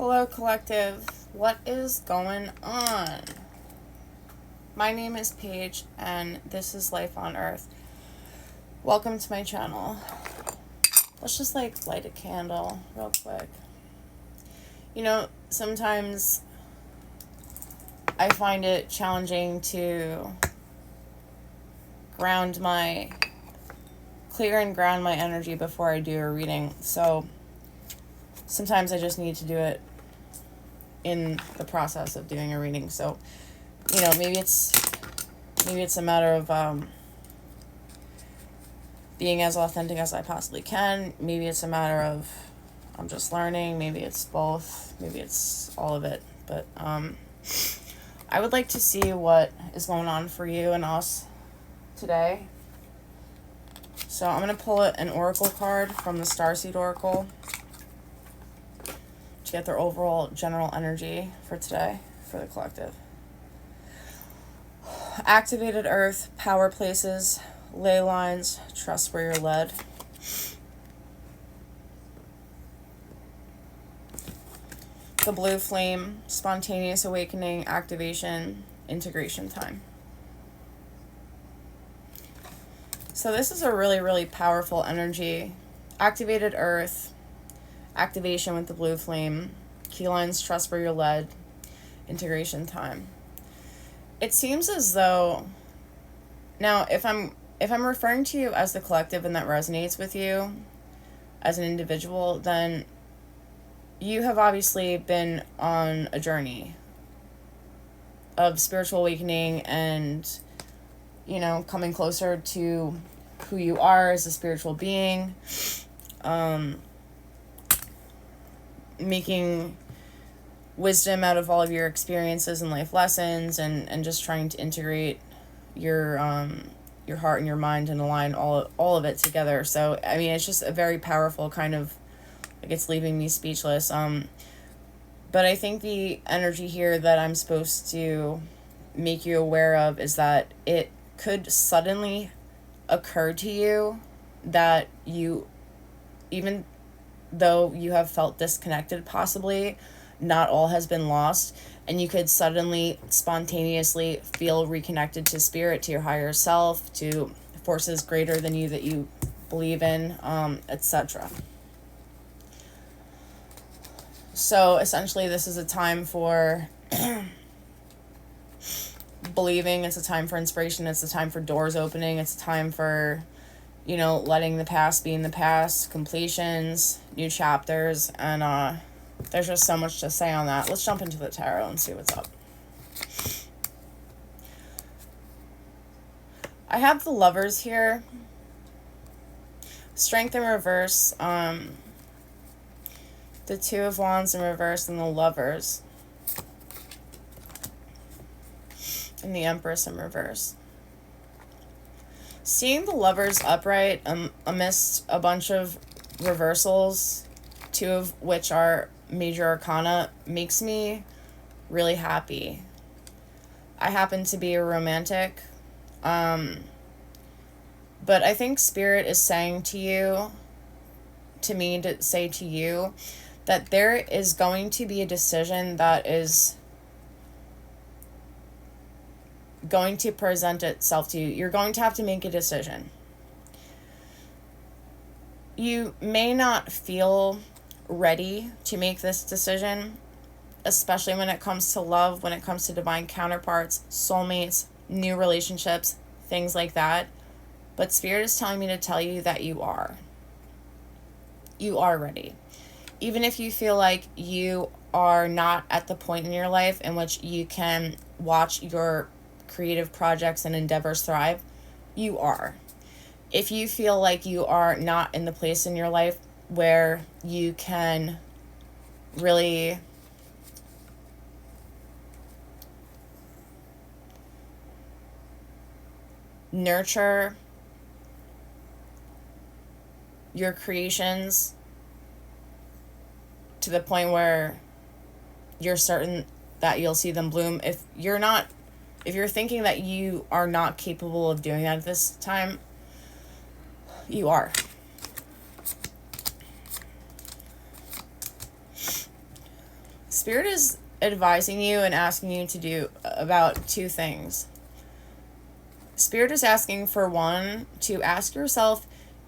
Hello, collective. What is going on? My name is Paige, and this is Life on Earth. Welcome to my channel. Let's just light a candle real quick. Sometimes I find it challenging to ground my energy before I do a reading. So sometimes I just need to do it in the process of doing a reading. So, maybe it's a matter of being as authentic as I possibly can. Maybe it's a matter of I'm just learning. Maybe it's both. Maybe it's all of it. But I would like to see what is going on for you and us today. So I'm going to pull an oracle card from the Starseed Oracle to get their overall general energy for today for the collective. Activated Earth, power places, ley lines, trust where you're led. The blue flame, spontaneous awakening, activation, integration time. So this is a really, really powerful energy. Activated Earth, activation with the blue flame, key lines, trust where you're led, integration time. It seems as though, now if I'm referring to you as the collective and that resonates with you as an individual, then you have obviously been on a journey of spiritual awakening and, coming closer to who you are as a spiritual being, making wisdom out of all of your experiences and life lessons, and just trying to integrate your heart and your mind and align all of it together. So, it's just a very powerful kind of, it's leaving me speechless. But I think the energy here that I'm supposed to make you aware of is that it could suddenly occur to you that you, even though you have felt disconnected possibly, not all has been lost, and you could suddenly, spontaneously feel reconnected to spirit, to your higher self, to forces greater than you that you believe in, etc. So essentially this is a time for believing, it's a time for inspiration, it's a time for doors opening, it's a time for, letting the past be in the past, completions, new chapters, and there's just so much to say on that. Let's jump into the tarot and see what's up. I have the Lovers here. Strength in reverse. The Two of Wands in reverse, and the Lovers. And the Empress in reverse. Seeing the Lovers upright amidst a bunch of reversals, two of which are major arcana, makes me really happy. I happen to be a romantic, but I think Spirit is saying to me to say to you, that there is going to be a decision that is going to present itself to you. You're going to have to make a decision. You may not feel ready to make this decision, especially when it comes to love, when it comes to divine counterparts, soulmates, new relationships, things like that. But Spirit is telling me to tell you that you are. You are ready. Even if you feel like you are not at the point in your life in which you can watch your creative projects and endeavors thrive, you are. If you feel like you are not in the place in your life where you can really nurture your creations to the point where you're certain that you'll see them bloom, if you're thinking that you are not capable of doing that at this time, you are. Spirit is advising you and asking you to do about two things. Spirit is asking for one, to ask yourself,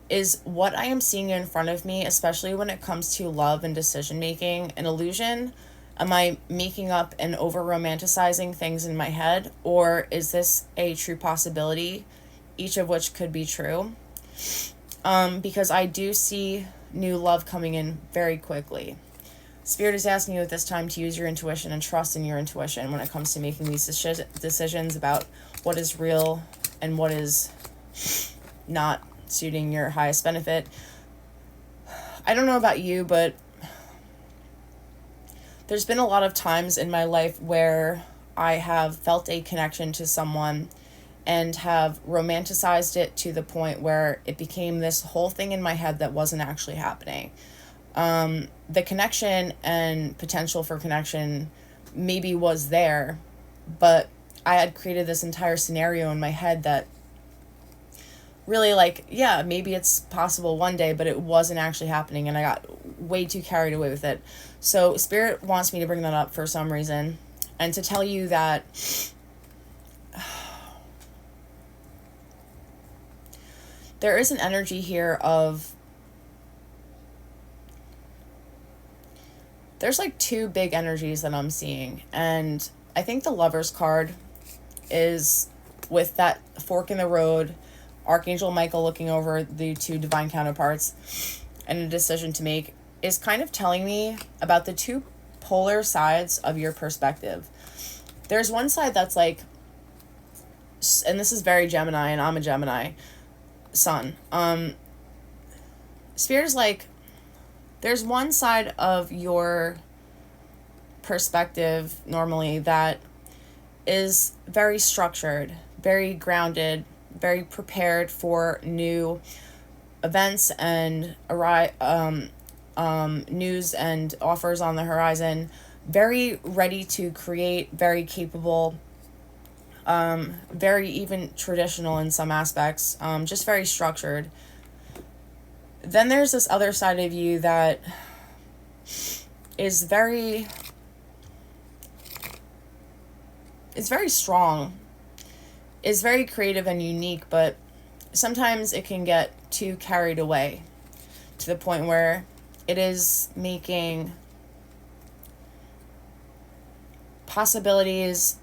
is what I am seeing in front of me, especially when it comes to love and decision making, an illusion? Am I making up and over romanticizing things in my head? Or is this a true possibility, each of which could be true? Because I do see new love coming in very quickly. Spirit is asking you at this time to use your intuition and trust in your intuition when it comes to making these decisions about what is real and what is not suiting your highest benefit. I don't know about you, but there's been a lot of times in my life where I have felt a connection to someone and have romanticized it to the point where it became this whole thing in my head that wasn't actually happening. The connection and potential for connection maybe was there, but I had created this entire scenario in my head that really, like, yeah, maybe it's possible one day, but it wasn't actually happening, and I got way too carried away with it. So Spirit wants me to bring that up for some reason, and to tell you that there is an energy here of, there's like two big energies that I'm seeing, and I think the Lover's card is with that fork in the road, Archangel Michael looking over the two divine counterparts and a decision to make, is kind of telling me about the two polar sides of your perspective. There's one side that's like, and this is very Gemini, and I'm a Gemini sun. Spirit is like, there's one side of your perspective normally that is very structured, very grounded, very prepared for new events and news and offers on the horizon, very ready to create, very capable, very even traditional in some aspects, just very structured. Then there's this other side of you that is very strong, is very creative and unique, but sometimes it can get too carried away to the point where it is making possibilities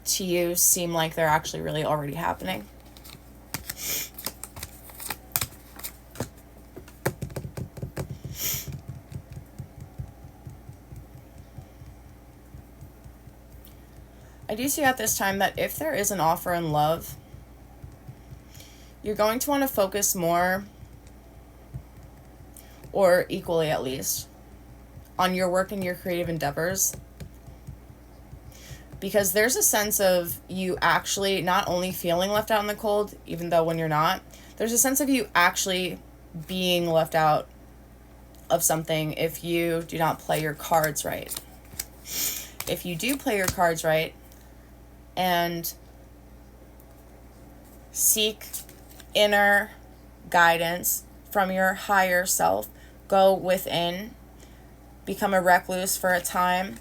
to you seem like they're actually really already happening. I do see at this time that if there is an offer in love, you're going to want to focus more, or equally at least, on your work and your creative endeavors. Because there's a sense of you actually not only feeling left out in the cold, even though when you're not, there's a sense of you actually being left out of something if you do not play your cards right. If you do play your cards right, and seek inner guidance from your higher self, go within, become a recluse for a time,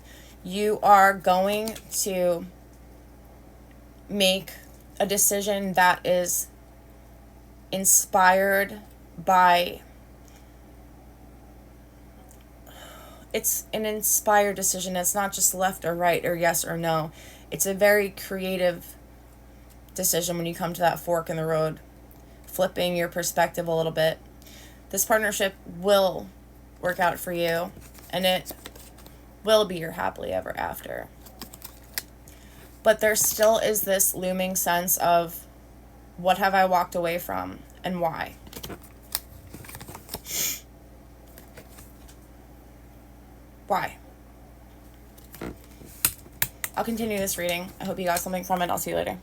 you are going to make a decision that is inspired by, it's an inspired decision. It's not just left or right or yes or no. It's a very creative decision when you come to that fork in the road, flipping your perspective a little bit. This partnership will work out for you, and it will be your happily ever after. But there still is this looming sense of, what have I walked away from and why? Why? I'll continue this reading. I hope you got something from it. I'll see you later.